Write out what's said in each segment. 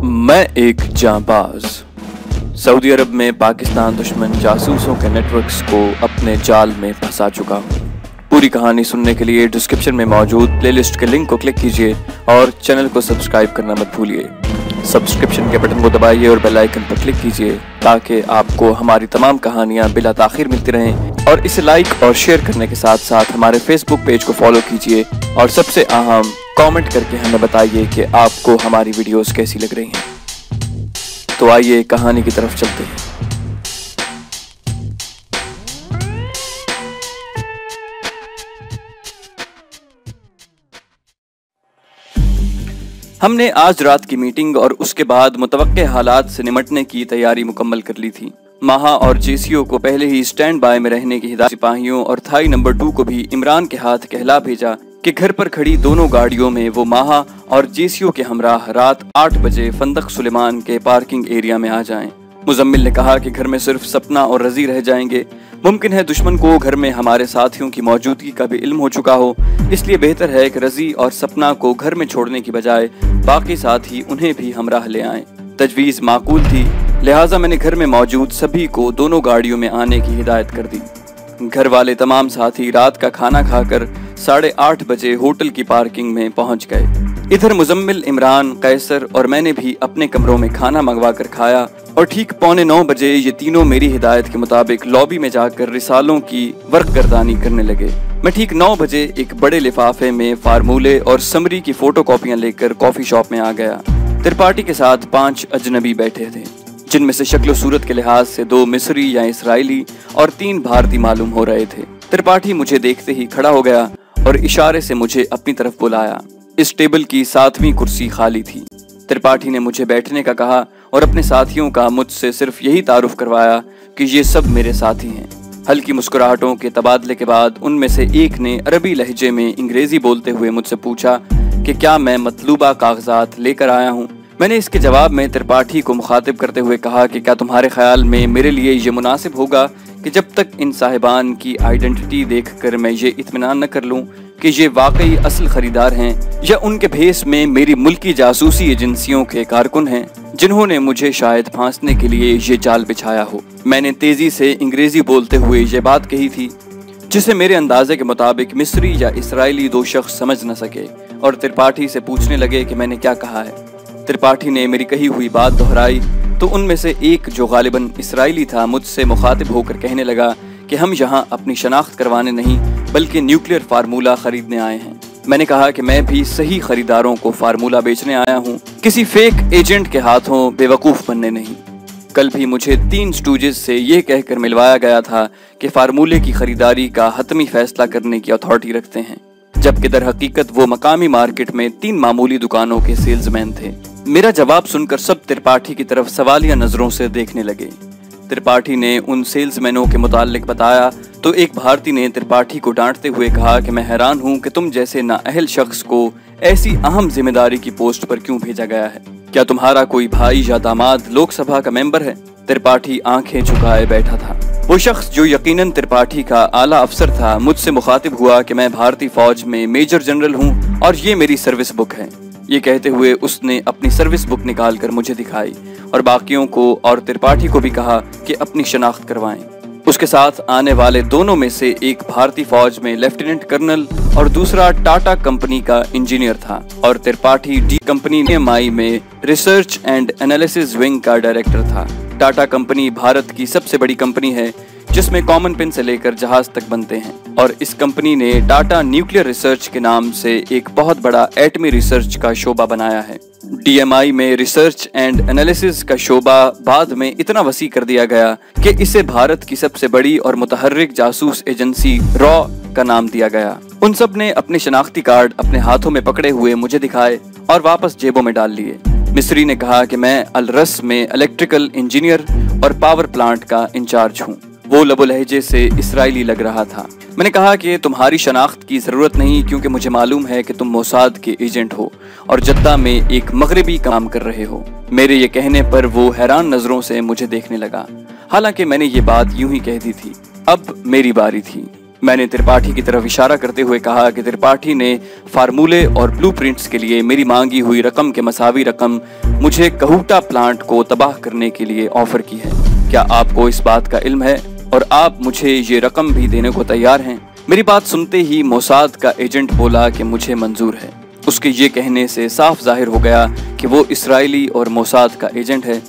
मैं एक जांबाज सऊदी अरब में पाकिस्तान दुश्मन जासूसों के नेटवर्क्स को अपने जाल में फंसा चुका हूँ। पूरी कहानी सुनने के लिए डिस्क्रिप्शन में मौजूद प्लेलिस्ट के लिंक को क्लिक कीजिए और चैनल को सब्सक्राइब करना मत भूलिए। सब्सक्रिप्शन के बटन को दबाइए और बेल आइकन पर क्लिक कीजिए ताकि आपको हमारी तमाम कहानियाँ बिला ताखिर मिलती रहें। और इसे लाइक और शेयर करने के साथ साथ हमारे फेसबुक पेज को फॉलो कीजिए और सबसे अहम कमेंट करके हमें बताइए कि आपको हमारी वीडियोस कैसी लग रही हैं। तो आइए कहानी की तरफ चलते हैं। हमने आज रात की मीटिंग और उसके बाद मुतवक्के हालात से निमटने की तैयारी मुकम्मल कर ली थी। माहा और जेसीओ को पहले ही स्टैंड बाय में रहने की हिदायत, सिपाहियों और थाई नंबर 2 को भी इमरान के हाथ कहला भेजा कि घर पर खड़ी दोनों गाड़ियों में वो माहा और जेसीओ के हमराह रात 8 बजे फंदक सुलेमान के पार्किंग एरिया में आ जाएं। मुजम्मिल ने कहा कि घर में सिर्फ सपना और रजी रह जाएंगे। मुमकिन है दुश्मन को घर में हमारे साथियों की मौजूदगी का भी इल्म हो चुका हो, इसलिए बेहतर है कि रजी और सपना को घर में छोड़ने की बजाय बाकी साथी उन्हें भी हमराह ले आएं। तजवीज माकूल थी, लिहाजा मैंने घर में मौजूद सभी को दोनों गाड़ियों में आने की हिदायत कर दी। घर वाले तमाम साथी रात का खाना खाकर 8:30 बजे होटल की पार्किंग में पहुंच गए। इधर मुजम्मिल, इमरान, कैसर और मैंने भी अपने कमरों में खाना मंगवा कर खाया और ठीक 8:45 बजे ये तीनों मेरी हिदायत के मुताबिक लॉबी में जाकर रिसालों की वर्कगर्दानी करने लगे। मैं ठीक 9 बजे एक बड़े लिफाफे में फार्मूले और समरी की फोटोकॉपियां लेकर कॉफी शॉप में आ गया। त्रिपाठी के साथ 5 अजनबी बैठे थे, जिनमें से शक्ल सूरत के लिहाज से 2 मिस्री या इसराइली और 3 भारतीय मालूम हो रहे थे। त्रिपाठी मुझे देखते ही खड़ा हो गया और इशारे से मुझे अपनी तरफ बुलाया। इस टेबल की 7वीं कुर्सी खाली थी। त्रिपाठी ने मुझे बैठने का कहा और अपने साथियों का मुझसे सिर्फ यही तारुफ करवाया कि ये सब मेरे साथी हैं। हल्की मुस्कुराहटों के तबादले के बाद उनमें से एक ने अरबी लहजे में अंग्रेजी बोलते हुए मुझसे पूछा कि क्या मैं मतलूबा कागजात लेकर आया हूँ। मैंने इसके जवाब में त्रिपाठी को मुखातिब करते हुए कहा कि क्या तुम्हारे ख्याल में मेरे लिए ये मुनासिब होगा कि जब तक इन साहिबान की आइडेंटिटी देखकर मैं ये इत्मीनान न कर लूं कि ये वाकई असल खरीदार हैं या उनके भेस में मेरी मुल्की जासूसी एजेंसियों के कारकुन हैं जिन्होंने मुझे शायद फांसने के लिए ये जाल बिछाया हो। मैंने तेजी से अंग्रेजी बोलते हुए ये बात कही थी जिसे मेरे अंदाजे के मुताबिक मिस्री या इसराइली 2 शख्स समझ न सके और त्रिपाठी से पूछने लगे कि मैंने क्या कहा है। त्रिपाठी ने मेरी कही हुई बात दोहराई तो उनमें से एक, जो गालिबन इसराइली था, मुझसे मुखातिब होकर कहने लगा कि हम यहाँ अपनी शनाख्त करवाने नहीं बल्कि न्यूक्लियर फार्मूला खरीदने आए हैं। मैंने कहा कि मैं भी सही खरीदारों को फार्मूला बेचने आया हूँ, किसी फेक एजेंट के हाथों बेवकूफ बनने नहीं। कल भी मुझे 3 स्टूजेस से यह कहकर मिलवाया गया था कि फार्मूले की खरीदारी का हतमी फैसला करने की अथॉरिटी रखते हैं, जबकि दर हकीकत वो मकामी मार्केट में 3 मामूली दुकानों के सेल्समैन थे। मेरा जवाब सुनकर सब त्रिपाठी की तरफ सवालिया नजरों से देखने लगे। त्रिपाठी ने उन सेल्समैनों के मुताल्लिक बताया तो एक भारतीय ने त्रिपाठी को डांटते हुए कहा कि मैं हैरान हूँ कि तुम जैसे नाअहल शख्स को ऐसी अहम जिम्मेदारी की पोस्ट पर क्यों भेजा गया है। क्या तुम्हारा कोई भाई या दामाद लोकसभा का मेंबर है? त्रिपाठी आंखें झुकाए बैठा था। वो शख्स जो यकीनन त्रिपाठी का आला अफसर था मुझसे मुखातिब हुआ कि मैं भारतीय फौज में मेजर जनरल हूँ और ये मेरी सर्विस बुक है। ये कहते हुए उसने अपनी सर्विस बुक निकालकर मुझे दिखाई और बाकियों को और त्रिपाठी को भी कहा कि अपनी शनाख्त करवाएं। उसके साथ आने वाले दोनों में से एक भारतीय फौज में लेफ्टिनेंट कर्नल और दूसरा टाटा कंपनी का इंजीनियर था और त्रिपाठी डी कंपनी DMI में रिसर्च एंड एनालिसिस विंग का डायरेक्टर था। टाटा कंपनी भारत की सबसे बड़ी कंपनी है जिसमें कॉमन पेन से लेकर जहाज तक बनते हैं और इस कंपनी ने टाटा न्यूक्लियर रिसर्च के नाम से एक बहुत बड़ा एटमी रिसर्च का शोबा बनाया है। DMI में रिसर्च एंड एनालिसिस का शोबा बाद में इतना वसी कर दिया गया कि इसे भारत की सबसे बड़ी और मुतहर्रिक जासूस एजेंसी रॉ का नाम दिया गया। उन सब ने अपने शनाख्ती कार्ड अपने हाथों में पकड़े हुए मुझे दिखाए और वापस जेबों में डाल लिए। मिस्री ने कहा कि मैं अल-रस में इलेक्ट्रिकल इंजीनियर और पावर प्लांट का इंचार्ज हूँ। वो लबो लहजे से इसराइली लग रहा था। मैंने कहा कि तुम्हारी शनाख्त की जरूरत नहीं क्योंकि मुझे मालूम है कि तुम मोसाद के एजेंट हो और जद्दा में एक मगरबी काम कर रहे हो। मेरे ये कहने पर वो हैरान नजरों से मुझे देखने लगा। हालांकि मैंने ये बात यूं ही कह दी थी। अब मेरी बारी थी। मैंने त्रिपाठी की तरफ इशारा करते हुए कहा कि त्रिपाठी ने फार्मूले और ब्लूप्रिंट्स के लिए मेरी मांगी हुई रकम के मसावी रकम मुझे कहूटा प्लांट को तबाह करने के लिए ऑफर की है। क्या आपको इस बात का इल्म है और आप मुझे ये रकम भी देने को तैयार हैं? मेरी बात सुनते ही मोसाद का एजेंट बोला कि मुझे मंजूर है। उसके ये कहने से साफ जाहिर हो गया कि वो इसराइली और मोसाद का एजेंट है,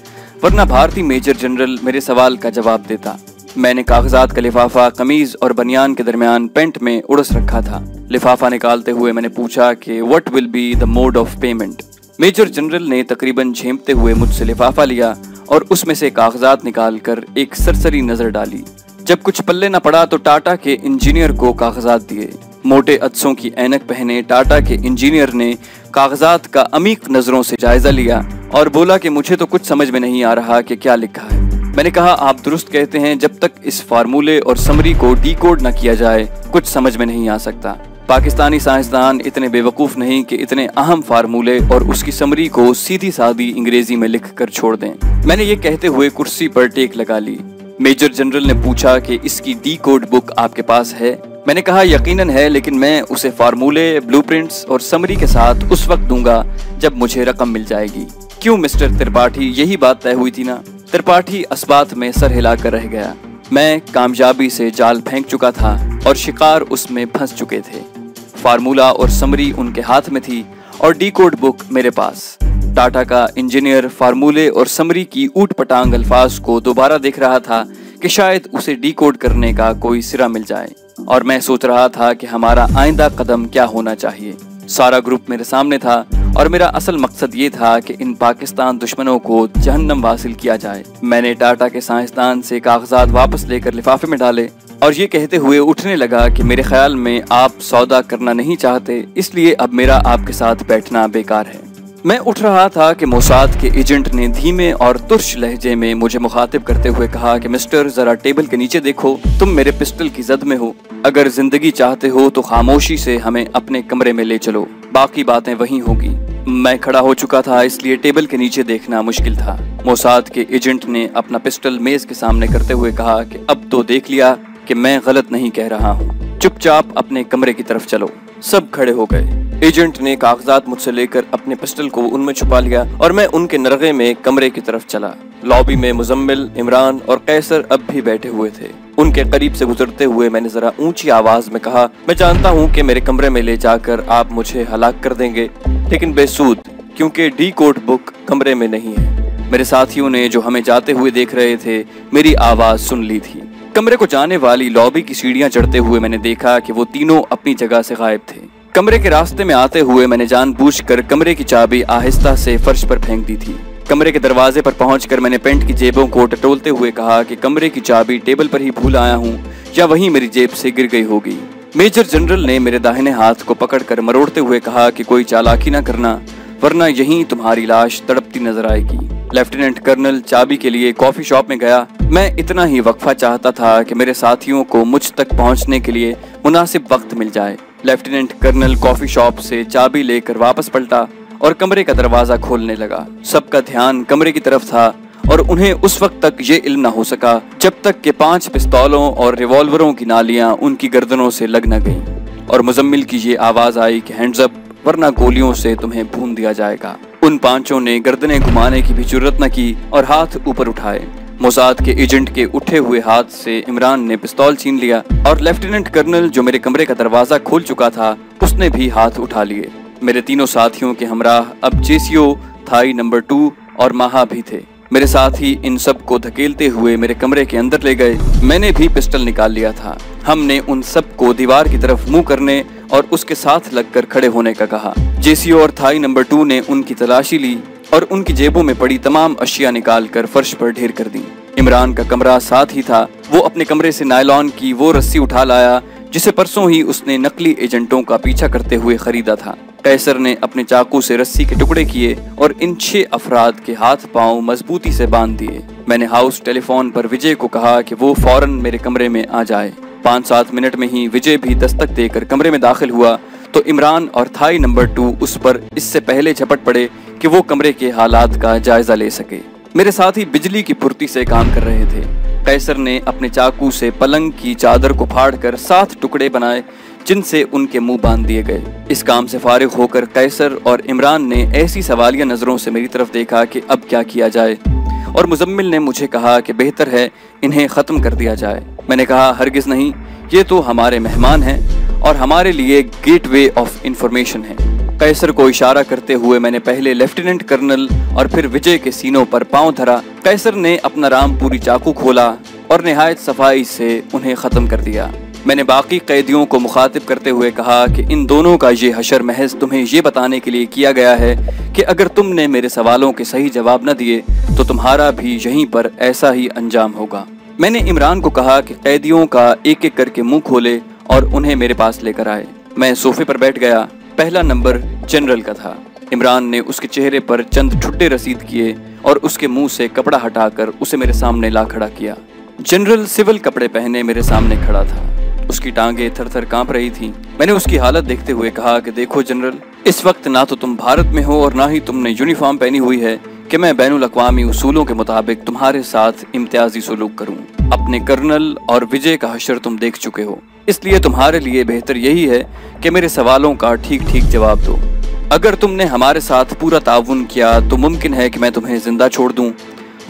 वरना भारतीय मेजर जनरल मेरे सवाल का जवाब देता। मैंने कागजात का लिफाफा कमीज और बनियान के दरमियान पेंट में उड़स रखा था। लिफाफा निकालते हुए मैंने पूछा कि what will be the mode of payment. Major general ने तकरीबन झेंपते हुए मुझसे लिफाफा लिया और उसमें से कागजात निकालकर एक सरसरी नजर डाली। जब कुछ पल्ले न पड़ा तो टाटा के इंजीनियर को कागजात दिए। मोटे अदसों की ऐनक पहने टाटा के इंजीनियर ने कागजात का अमीक नजरों से जायजा लिया और बोला कि मुझे तो कुछ समझ में नहीं आ रहा कि क्या लिखा है। मैंने कहा, आप दुरुस्त कहते हैं, जब तक इस फार्मूले और समरी को डीकोड न किया जाए कुछ समझ में नहीं आ सकता। पाकिस्तानी साइंसदान इतने बेवकूफ नहीं कि इतने अहम फार्मूले और उसकी समरी को सीधी सादी अंग्रेजी में लिख कर छोड़ दें। मैंने ये कहते हुए कुर्सी पर टेक लगा ली। मेजर जनरल ने पूछा कि इसकी डीकोड बुक आपके पास है? मैंने कहा, यकीनन है, लेकिन मैं उसे फार्मूले, ब्लूप्रिंट्स और समरी के साथ उस वक्त दूंगा जब मुझे रकम मिल जाएगी। क्यों मिस्टर त्रिपाठी, यही बात तय हुई थी ना? त्रिपाठी अस्बात में सर हिलाकर रह गया। मैं कामयाबी से जाल फेंक चुका था और शिकार उसमें फंस चुके थे। फार्मूला और समरी उनके हाथ में थी और डीकोड बुक मेरे पास। टाटा का इंजीनियर फार्मूले और समरी की ऊट पटांग अल्फाज को दोबारा देख रहा था कि शायद उसे डीकोड करने का कोई सिरा मिल जाए, और मैं सोच रहा था कि हमारा आइंदा कदम क्या होना चाहिए। सारा ग्रुप मेरे सामने था और मेरा असल मकसद ये था कि इन पाकिस्तान दुश्मनों को जहन्नम वासिल किया जाए। मैंने टाटा के साइंसदान से कागजात वापस लेकर लिफाफे में डाले और ये कहते हुए उठने लगा कि मेरे ख्याल में आप सौदा करना नहीं चाहते, इसलिए अब मेरा आपके साथ बैठना बेकार है। मैं उठ रहा था कि मोसाद के एजेंट ने धीमे और तुर्श लहजे में मुझे मुखातिब करते हुए कहा कि मिस्टर, जरा टेबल के नीचे देखो, तुम मेरे पिस्टल की जद में हो। अगर जिंदगी चाहते हो तो खामोशी से हमें अपने कमरे में ले चलो, बाकी बातें वहीं होगी। मैं खड़ा हो चुका था, इसलिए टेबल के नीचे देखना मुश्किल था। मोसाद के एजेंट ने अपना पिस्टल मेज के सामने करते हुए कहा कि अब तो देख लिया कि मैं गलत नहीं कह रहा हूँ, चुपचाप अपने कमरे की तरफ चलो। सब खड़े हो गए। एजेंट ने कागजात मुझसे लेकर अपने पिस्टल को उनमें छुपा लिया और मैं उनके नरगे में कमरे की तरफ चला। लॉबी में मुजम्मिल, इमरान और कैसर अब भी बैठे हुए थे। उनके करीब से गुजरते हुए मैंने जरा ऊंची आवाज में कहा, मैं जानता हूँ कि मेरे कमरे में ले जाकर आप मुझे हलाक कर देंगे, लेकिन बेसूद, क्योंकि डीकोड बुक कमरे में नहीं है। मेरे साथियों ने, जो हमें जाते हुए देख रहे थे, मेरी आवाज सुन ली थी। कमरे को जाने वाली लॉबी की सीढ़ियां चढ़ते हुए मैंने देखा कि वो तीनों अपनी जगह से गायब थे। कमरे के रास्ते में आते हुए मैंने जानबूझकर कमरे की चाबी आहिस्ता से फर्श पर फेंक दी थी। कमरे के दरवाजे पर पहुंचकर मैंने पेंट की जेबों को टटोलते हुए कहा कि कमरे की चाबी टेबल पर ही भूल आया हूं या वहीं मेरी जेब से गिर गई होगी। मेजर जनरल ने मेरे दाहिने हाथ को पकड़कर मरोड़ते हुए कहा कि कोई चालाकी न करना, वरना यहीं तुम्हारी लाश तड़पती नजर आएगी। लेफ्टिनेंट कर्नल चाबी के लिए कॉफी शॉप में गया। मैं इतना ही वक्फा चाहता था कि मेरे साथियों को मुझ तक पहुंचने के लिए मुनासिब वक्त मिल जाए। लेफ्टिनेंट कर्नल कॉफी शॉप से चाबी लेकर वापस पलटा और कमरे का दरवाजा खोलने लगा। सबका ध्यान कमरे की तरफ था और उन्हें उस वक्त तक ये इल्म न हो सका जब तक कि 5 पिस्तौलों और रिवॉल्वरों की नालियां उनकी गर्दनों से लग न गईं और मुजम्मिल की ये आवाज आई कि हैंड्स अप, वरना गोलियों से तुम्हें भून दिया जाएगा। उन 5 ने गर्दनें घुमाने की भी जुर्रत न की और हाथ ऊपर उठाए। मोसाद के एजेंट के उठे हुए हाथ से इमरान ने पिस्तौल छीन लिया और लेफ्टिनेंट कर्नल, जो मेरे कमरे का दरवाजा खोल चुका था, उसने भी हाथ उठा लिए। मेरे तीनों साथियों के हमराह अब जेसीओ, थाई नंबर 2 और माहा भी थे। मेरे साथी इन सब को धकेलते हुए मेरे कमरे के अंदर ले गए। मैंने भी पिस्टल निकाल लिया था। हमने उन सब को दीवार की तरफ मुंह करने और उसके साथ लगकर खड़े होने का कहा। जेसीओ और थाई नंबर 2 ने उनकी तलाशी ली और उनकी जेबों में पड़ी तमाम अशिया निकाल कर फर्श पर ढेर कर दी। इमरान का कमरा साथ ही था। वो अपने कमरे से नायलॉन की वो रस्सी उठा लाया जिसे परसों ही उसने नकली एजेंटों का पीछा करते हुए खरीदा था। कैसर ने अपने चाकू से रस्सी के टुकड़े किए और इन 6 अफराद के हाथ पांव मजबूती से बांध दिए। मैंने हाउस टेलीफोन पर विजय को कहा कि वो फौरन मेरे कमरे में आ जाए। 5-7 मिनट में ही विजय भी दस्तक देकर कमरे में दाखिल हुआ तो इमरान और थाई नंबर 2 उस पर इससे पहले झपट पड़े कि वो कमरे के हालात का जायजा ले सके। मेरे साथी बिजली की फुर्ती से काम कर रहे थे। कैसर ने अपने चाकू से पलंग की चादर को फाड़कर 7 टुकड़े बनाए, जिनसे उनके मुंह बांध दिए गए। इस काम से फारिग होकर कैसर और इमरान ने ऐसी सवालिया नजरों से मेरी तरफ देखा कि अब क्या किया जाए, और मुजम्मिल ने मुझे कहा कि बेहतर है इन्हें ख़त्म कर दिया जाए। मैंने कहा, हरगिज़ नहीं, ये तो हमारे मेहमान हैं और हमारे लिए गेटवे ऑफ इंफॉर्मेशन है। कैसर को इशारा करते हुए मैंने पहले लेफ्टिनेंट कर्नल और फिर विजय के सीनों पर पांव धरा। कैसर ने अपना रामपुरी चाकू खोला और निहायत सफाई से उन्हें ख़त्म कर दिया। मैंने बाकी कैदियों को मुखातिब करते हुए कहा कि इन दोनों का ये हशर महज तुम्हें ये बताने के लिए किया गया है कि अगर तुमने मेरे सवालों के सही जवाब न दिए तो तुम्हारा भी यहीं पर ऐसा ही अंजाम होगा। मैंने इमरान को कहा कि कैदियों का एक एक करके मुंह खोले और उन्हें मेरे पास लेकर आए। मैं सोफे पर बैठ गया। पहला नंबर जनरल का था। इमरान ने उसके चेहरे पर चंद ठुड्डे रसीद किए और उसके मुंह से कपड़ा हटाकर उसे मेरे सामने ला खड़ा किया। जनरल सिविल कपड़े पहने मेरे सामने खड़ा था। उसकी टांगें थर-थर कांप रही थीं। मैंने उसकी हालत देखते हुए कहा कि देखो जनरल, इस वक्त ना तो तुम भारत में हो और ना ही तुमने यूनिफॉर्म पहनी हुई है कि मैं बैनुल अक़वामी उसूलों के मुताबिक तुम्हारे साथ इम्तियाजी सलूक करूं। अपने कर्नल और विजय का हशर तुम देख चुके हो, इसलिए तुम्हारे लिए बेहतर यही है कि मेरे सवालों का ठीक ठीक जवाब दो। अगर तुमने हमारे साथ पूरा ताउन किया तो मुमकिन है कि मैं तुम्हें जिंदा छोड़ दूं,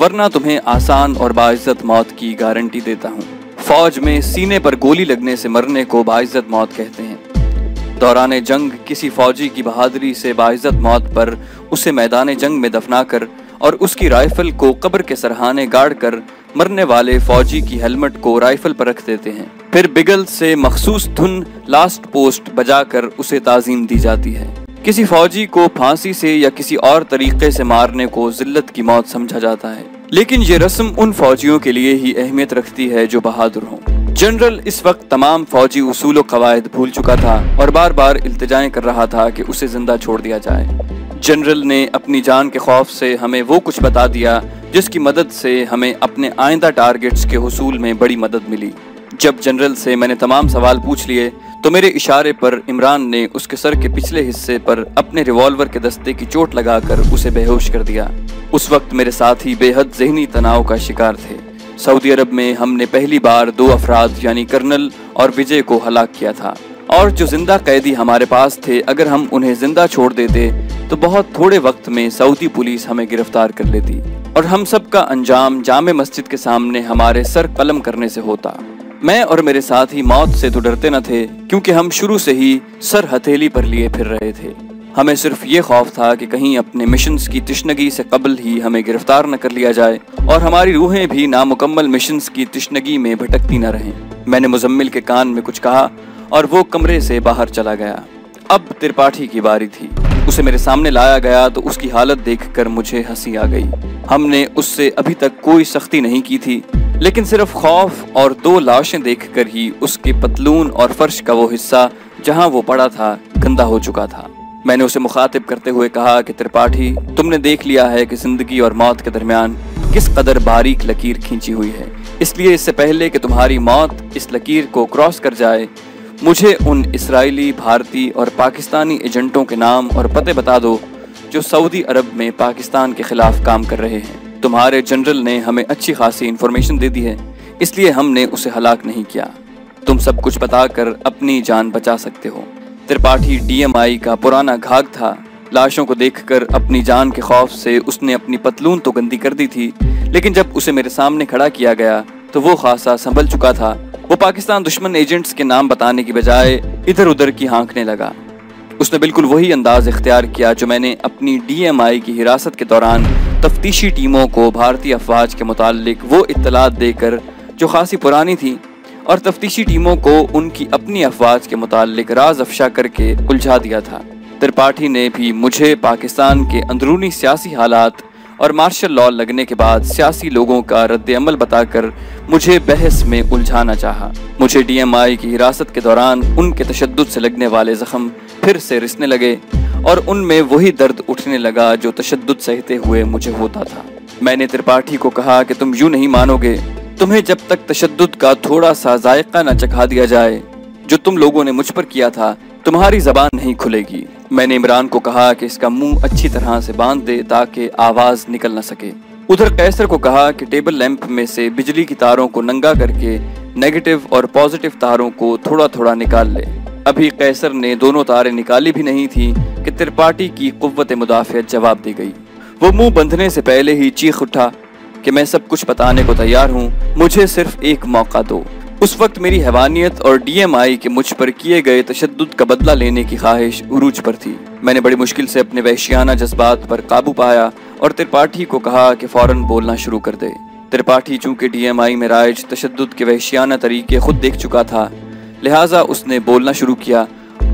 वरना तुम्हें आसान और बाइज्जत मौत की गारंटी देता हूँ। फौज में सीने पर गोली लगने से मरने को बाइज्जत मौत कहते हैं। दौरान जंग किसी फौजी की बहादुरी से बाइज्जत मौत पर उसे मैदान जंग में दफनाकर और उसकी राइफल को कब्र के सरहाने गाड़ कर मरने वाले फौजी की हेलमेट को राइफल पर रख देते हैं। फिर बिगल से मखसूस धुन लास्ट पोस्ट बजाकर उसे ताज़ीम दी जाती है। किसी फौजी को फांसी से या किसी और तरीके से मारने को जिल्लत की मौत समझा जाता है, लेकिन ये रस्म उन फौजियों के लिए ही अहमियत रखती है जो बहादुर हों। जनरल इस वक्त तमाम फौजी उसूल और कवायद भूल चुका था और बार बार इल्तिजाएं कर रहा था कि उसे जिंदा छोड़ दिया जाए। जनरल ने अपनी जान के खौफ से हमें वो कुछ बता दिया जिसकी मदद से हमें अपने आइंदा टारगेट्स के हुसूल में बड़ी मदद मिली। जब जनरल से मैंने तमाम सवाल पूछ लिए तो मेरे इशारे पर इमरान ने उसके सर के पिछले हिस्से पर अपने रिवॉल्वर के दस्ते की चोट लगाकर उसे बेहोश कर दिया। उस वक्त मेरे साथी बेहद ज़हनी तनाव का शिकार थे। सऊदी अरब में हमने पहली बार 2 अफराद यानी कर्नल और विजय को हलाक किया था, और जो जिंदा कैदी हमारे पास थे, अगर हम उन्हें जिंदा छोड़ देते तो बहुत थोड़े वक्त में सऊदी पुलिस हमें गिरफ्तार कर लेती और हम सब का अंजाम जामे मस्जिद के सामने हमारे सर कलम करने से होता। मैं और मेरे साथी मौत से तो डरते न थे, क्योंकि हम शुरू से ही सर हथेली पर लिए फिर रहे थे। हमें सिर्फ ये खौफ था कि कहीं अपने मिशंस की तिश्नगी से कबल ही हमें गिरफ्तार न कर लिया जाए और हमारी रूहें भी नामुकम्मल मिशंस की तिश्नगी में भटकती न रहें। मैंने मुजम्मिल के कान में कुछ कहा और वो कमरे से बाहर चला गया। अब त्रिपाठी की बारी थी। उसे मेरे सामने लाया गया तो उसकी हालत देखकर मुझे हंसी आ गई। हमने उससे अभी तक कोई सख्ती नहीं की थी, लेकिन सिर्फ खौफ और 2 लाशें देखकर ही उसके पतलून और फर्श का वो हिस्सा जहां वो पड़ा था गंदा हो चुका था। मैंने उसे मुखातिब करते हुए कहा कि त्रिपाठी, तुमने देख लिया है कि जिंदगी और मौत के दरमियान किस कदर बारीक लकीर खींची हुई है। इसलिए इससे पहले कि तुम्हारी मौत इस लकीर को क्रॉस कर जाए, मुझे उन इस्राएली, भारतीय और पाकिस्तानी एजेंटों के नाम और पते बता दो जो सऊदी अरब में पाकिस्तान के खिलाफ काम कर रहे हैं। तुम्हारे जनरल ने हमें अच्छी खासी इन्फॉर्मेशन दे दी है, इसलिए हमने उसे हलाक नहीं किया। तुम सब कुछ बताकर अपनी जान बचा सकते हो। त्रिपाठी DMI का पुराना घाघ था। लाशों को देखकर अपनी जान के खौफ से उसने अपनी पतलून तो गंदी कर दी थी, लेकिन जब उसे मेरे सामने खड़ा किया गया तो वो खासा संभल चुका था। वो पाकिस्तान दुश्मन एजेंट्स के नाम बताने की बजाय इधर उधर की हाँकने लगा। उसने बिल्कुल वही अंदाज इख्तियार किया जो मैंने अपनी DMI की हिरासत के दौरान तफ्तीशी टीमों को भारतीय अफवाज के मुताल्लिक वो इत्तलात देकर जो खासी पुरानी थी और तफ्तीशी टीमों को उनकी अपनी अफवाज के मुताल्लिक राज अफशा करके उलझा दिया था। त्रिपाठी ने भी मुझे पाकिस्तान के अंदरूनी सियासी हालात और मार्शल लॉ लगने के बाद सियासी लोगों का रद्द अमल बताकर मुझे बहस में उलझाना चाहा। मुझे DMI की हिरासत के दौरान उनके तशद्दुद से लगने वाले जख्म फिर से रिसने लगे और उनमें वही दर्द उठने लगा जो तशद्दुद सहते हुए मुझे होता था। मैंने त्रिपाठी को कहा कि तुम यूं नहीं मानोगे, तुम्हें जब तक तशद्दुद का थोड़ा सा जायका न चखा दिया जाए जो तुम लोगों ने मुझ पर किया था, तुम्हारी जबान नहीं खुलेगी। मैंने इमरान को कहा कि इसका मुंह अच्छी तरह से बांध दे ताकि आवाज निकल न सके। उधर कैसर को कहा कि टेबल लैंप में से बिजली की तारों को नंगा करके नेगेटिव और पॉजिटिव तारों को थोड़ा थोड़ा निकाल ले। अभी कैसर ने दोनों तारें निकाली भी नहीं थी कि त्रिपाठी की कुव्वत मुदाफ़ियत जवाब दे गई। वो मुंह बंधने से पहले ही चीख उठा कि मैं सब कुछ बताने को तैयार हूँ, मुझे सिर्फ एक मौका दो। उस वक्त मेरी हैवानियत और DMI के मुझ पर किए गए तशद्दुद का बदला लेने की ख्वाहिश उरूज पर थी। मैंने बड़ी मुश्किल से अपने वहशियाना जज्बात पर काबू पाया और त्रिपाठी को कहा कि फौरन बोलना शुरू कर दे। त्रिपाठी चूंकि DMI में राइज तशद्दुद के वहशियाना तरीके खुद देख चुका था, लिहाजा उसने बोलना शुरू किया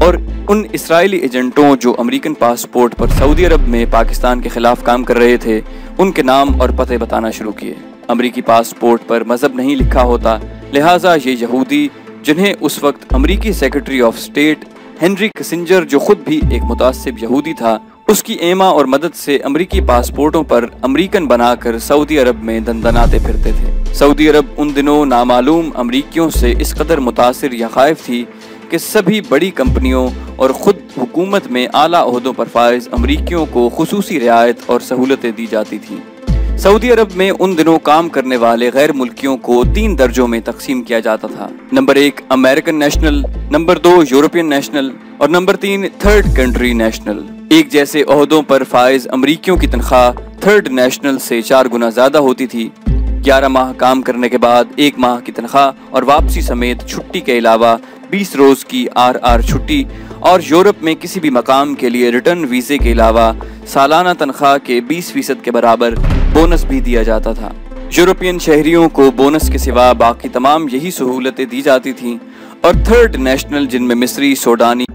और उन इसराइली एजेंटों जो अमेरिकन पासपोर्ट पर सऊदी अरब में पाकिस्तान के खिलाफ काम कर रहे थे, उनके नाम और पते बताना शुरू किए। अमेरिकी पासपोर्ट पर मजहब नहीं लिखा होता, लिहाजा ये यहूदी जिन्हें उस वक्त अमेरिकी secretary of state Henry Kissinger, जो खुद भी एक मुतासिब यहूदी था, उसकी एमा और मदद से अमेरिकी पासपोर्टों पर अमेरिकन बनाकर सऊदी अरब में दंदनाते फिरते थे। सऊदी अरब उन दिनों नामालूम अमेरिकियों से इस कदर मुतासिर या खाइफ थी कि सभी बड़ी कंपनियों और खुद हुकूमत में आला ओहदों पर फाइज अमेरिकियों को खुसूसी रियायत और सहूलतें दी जाती थीं। सऊदी अरब में उन दिनों काम करने वाले गैर मुल्कियों को 3 दर्जों में तकसीम किया जाता था। Number 1 American national, number 2 European national और नंबर 3 थर्ड कंट्री नेशनल। एक जैसे ओहदों पर फाइज अमेरिकियों की तनख्वाह थर्ड नेशनल से 4 गुना ज्यादा होती थी। 11 माह काम करने के बाद 1 माह की तनख्वाह और वापसी समेत छुट्टी के अलावा 20 रोज की RR छुट्टी और यूरोप में किसी भी मकाम के लिए रिटर्न वीजे के अलावा सालाना तनख्वाह के 20% के बराबर बोनस भी दिया जाता था। यूरोपियन शहरियों को बोनस के सिवा बाकी तमाम यही सहूलतें दी जाती थीं और थर्ड नेशनल, जिनमें मिस्री, सोडानी,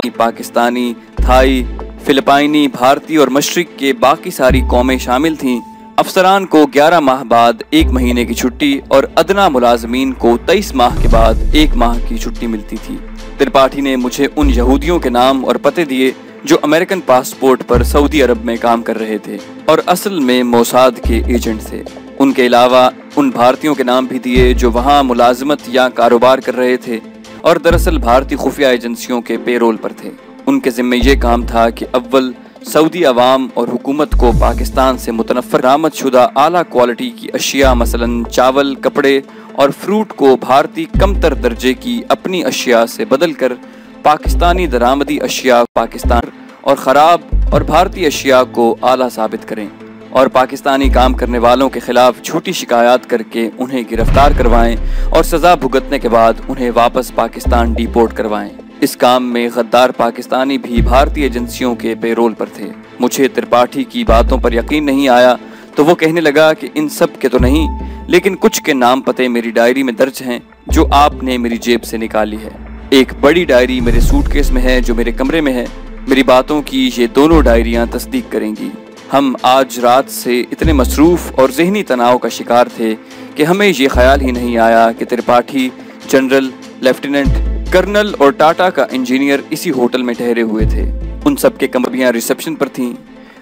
पाकिस्तानी, थाई, फिलिपाइनी, भारतीय और मशरिक के बाकी सारी कौमें शामिल थीं, अफसरान को 11 माह बाद 1 महीने की छुट्टी और अदना मुलाजमीन को 23 माह के बाद 1 माह की छुट्टी मिलती थी। त्रिपाठी ने मुझे उन यहूदियों के नाम और पते दिए जो अमेरिकन पासपोर्ट पर सऊदी अरब में काम कर रहे थे और असल में मोसाद के एजेंट थे। उनके अलावा उन भारतीयों के नाम भी दिए जो वहाँ मुलाजमत या कारोबार कर रहे थे और दरअसल भारतीय खुफिया एजेंसियों के पेरोल पर थे। उनके जिम्मे ये काम था कि अव्वल सऊदी अवाम और हुकूमत को पाकिस्तान से मुतनफ़र बरामद शुदा आला क्वालिटी की अशिया मसलन चावल, कपड़े और फ्रूट को भारतीय कमतर दर्जे की अपनी अशिया से बदल कर पाकिस्तानी दरामदी अशिया पाकिस्तान और ख़राब और भारतीय अशिया को आला साबित करें और पाकिस्तानी काम करने वालों के खिलाफ झूठी शिकायत करके उन्हें गिरफ्तार करवाएं और सज़ा भुगतने के बाद उन्हें वापस पाकिस्तान डिपोर्ट करवाएं। इस काम में गद्दार पाकिस्तानी भी भारतीय एजेंसियों के पेरोल पर थे। मुझे त्रिपाठी की बातों पर यकीन नहीं आया तो वो कहने लगा कि इन सब के तो नहीं, लेकिन कुछ के नाम पते मेरी डायरी में दर्ज हैं जो आपने मेरी जेब से निकाली है। एक बड़ी डायरी मेरे सूटकेस में है जो मेरे कमरे में है। मेरी बातों की ये दोनों डायरियां तस्दीक करेंगी। हम आज रात से इतने मसरूफ और जहनी तनाव का शिकार थे कि हमें ये ख्याल ही नहीं आया कि त्रिपाठी जनरल, लेफ्टिनेंट, कर्नल और टाटा का इंजीनियर इसी होटल में ठहरे हुए थे। उन सब के कमरियां रिसेप्शन पर थीं।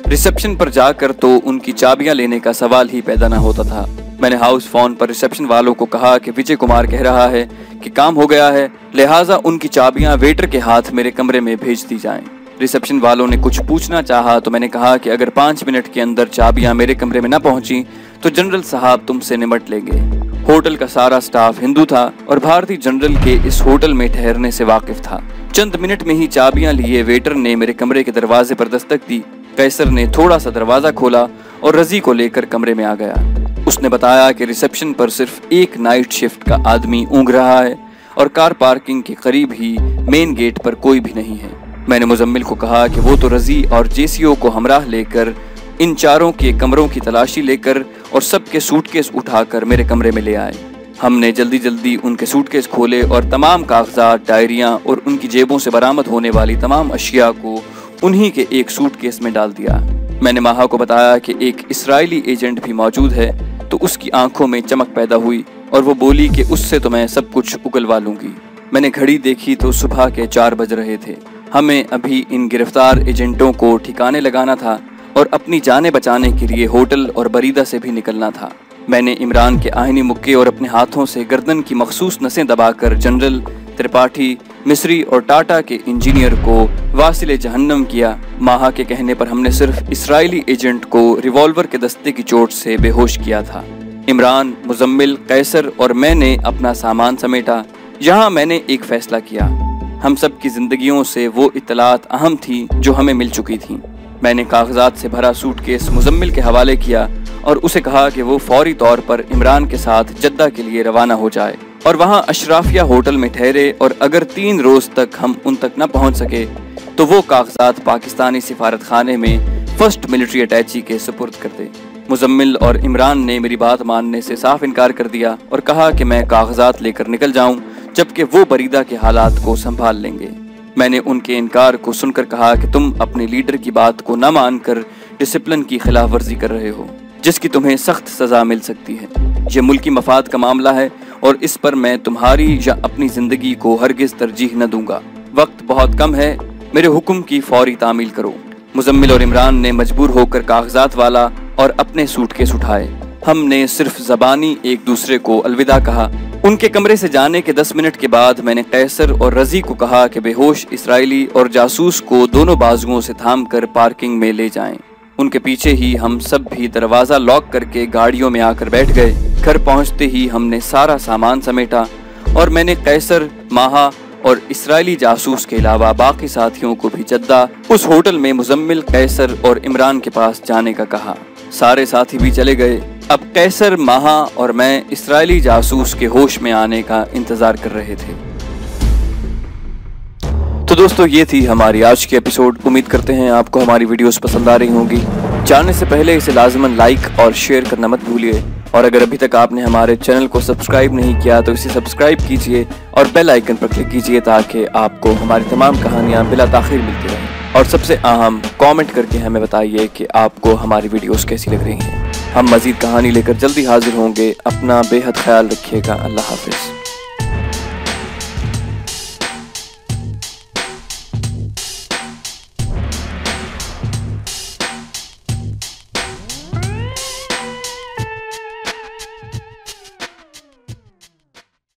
रिसेप्शन पर जाकर तो उनकी चाबियां लेने का सवाल ही पैदा ना होता था। मैंने हाउस फोन पर रिसेप्शन वालों को कहा कि विजय कुमार कह रहा है कि काम हो गया है, लिहाजा उनकी चाबियां वेटर के हाथ मेरे कमरे में भेज दी जाएं। रिसेप्शन वालों ने कुछ पूछना चाहा तो मैंने कहा कि अगर 5 मिनट के अंदर चाबियां मेरे कमरे में न पहुंची तो जनरल साहब तुमसे निमट लेंगे। होटल का सारा स्टाफ हिंदू था और भारतीय जनरल के इस होटल में ठहरने से वाकिफ था। चंद मिनट में ही चाबियां लिए वेटर ने मेरे कमरे के दरवाजे पर दस्तक दी। कैसर ने थोड़ा सा दरवाजा खोला और रजी को लेकर कमरे में आ गया। उसने बताया कि रिसेप्शन पर सिर्फ एक नाइट शिफ्ट का आदमी ऊँघ रहा है और कार पार्किंग के करीब ही मेन गेट पर कोई भी नहीं है। मैंने मुजम्मिल को कहा कि वो तो रजी और जेसीओ को हमराह लेकर इन चारों के कमरों की तलाशी लेकर और सबके सूटकेस उठाकर मेरे कमरे में ले आए। हमने जल्दी जल्दी उनके सूटकेस खोले और तमाम कागजात, डायरियां और उनकी जेबों से बरामद होने वाली तमाम अशिया को उन्हीं के एक सूटकेस में डाल दिया। मैंने माहा को बताया कि एक इसराइली एजेंट भी मौजूद है तो उसकी आंखों में चमक पैदा हुई और वो बोली कि उससे तो मैं सब कुछ उगलवा लूंगी। मैंने घड़ी देखी तो सुबह के 4 बज रहे थे। हमें अभी इन गिरफ्तार एजेंटों को ठिकाने लगाना था और अपनी जानें बचाने के लिए होटल और बरीदा से भी निकलना था। मैंने इमरान के आहिनी मुक्के और अपने हाथों से गर्दन की मखसूस नसें दबाकर जनरल, त्रिपाठी, मिस्री और टाटा के इंजीनियर को वासिले जहन्नम किया। माहा के कहने पर हमने सिर्फ इस्राएली एजेंट को रिवॉल्वर के दस्ते की चोट से बेहोश किया था। इमरान, मुजम्मिल, कैसर और मैंने अपना सामान समेटा। यहाँ मैंने एक फैसला किया। हम सब की जिंदगियों से वो इत्तलात अहम थी जो हमें मिल चुकी थी। मैंने कागजात से भरा सूटकेस मुजम्मिल के हवाले किया और उसे कहा कि वो फौरी तौर पर इमरान के साथ जद्दा के लिए रवाना हो जाए और वहाँ अशराफिया होटल में ठहरे, और अगर 3 रोज तक हम उन तक न पहुँच सके तो वो कागजात पाकिस्तानी सिफारत खाने में फर्स्ट मिलिट्री अटैची के सुपुर्द कर दे। मुजम्मिल और इमरान ने मेरी बात मानने से साफ इनकार कर दिया और कहा कि मैं कागजात लेकर निकल जाऊं, जबकि वो बरीदा के हालात को संभाल लेंगे। मैंने उनके इनकार को सुनकर कहा कि तुम अपने लीडर की बात को न मानकर डिसिप्लिन की खिलाफ वर्जी कर रहे हो, जिसकी तुम्हें सख्त सजा मिल सकती है। ये मुल्की मफाद का मामला है और इस पर मैं तुम्हारी या अपनी जिंदगी को हरगिज तरजीह न दूंगा। वक्त बहुत कम है, मेरे हुक्म की फौरी तामील करो। मुजम्मिल और इमरान ने मजबूर होकर कागजात वाला और अपने सूटकेस उठाए। हमने सिर्फ ज़बानी एक दूसरे को अलविदा कहा। उनके कमरे से जाने के 10 मिनट के बाद मैंने कैसर और रजी को कहा कि बेहोश इसराइली और जासूस को दोनों बाजुओं से थामकर पार्किंग में ले जाएं। उनके पीछे ही हम सब भी दरवाज़ा लॉक करके गाड़ियों में आकर बैठ गए। घर पहुंचते ही हमने सारा सामान समेटा और मैंने कैसर, माहा और इसराइली जासूस के अलावा बाकी साथियों को भी जद्दा उस होटल में मुजम्मिल, कैसर और इमरान के पास जाने का कहा। सारे साथी भी चले गए। अब कैसर, माहा और मैं इसराइली जासूस के होश में आने का इंतजार कर रहे थे। तो दोस्तों, ये थी हमारी आज की एपिसोड। उम्मीद करते हैं आपको हमारी वीडियोस पसंद आ रही होंगी। जाने से पहले इसे लाजमन लाइक और शेयर करना मत भूलिए, और अगर अभी तक आपने हमारे चैनल को सब्सक्राइब नहीं किया तो इसे सब्सक्राइब कीजिए और बेल आइकन पर क्लिक कीजिए ताकि आपको हमारी तमाम कहानियाँ बिला ताखिर मिलती रहें। और सबसे अहम, कमेंट करके हमें बताइए कि आपको हमारी वीडियोस कैसी लग रही हैं। हम मज़ीद कहानी लेकर जल्दी हाजिर होंगे। अपना बेहद ख्याल रखिएगा। अल्लाह हाफिज़।